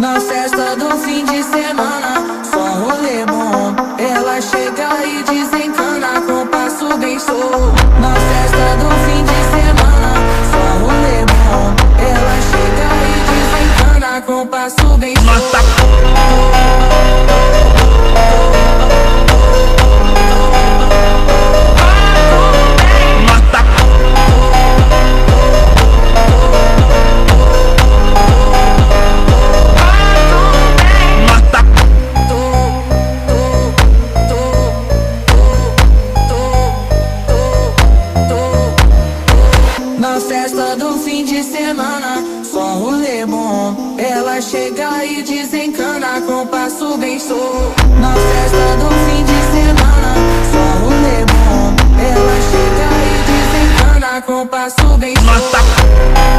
Na festa do fim de semana, só rolê bom. Ela chega e desencana com passo bem show. Na festa do fim de semana, só rolê bom. Ela chega e desencana com passo bem show. Na festa do fim de semana, só rolê bom. Ela chega e desencana com passo bem show. Na festa do fim de semana, só rolê bom. Ela chega e desencana com passo bem show.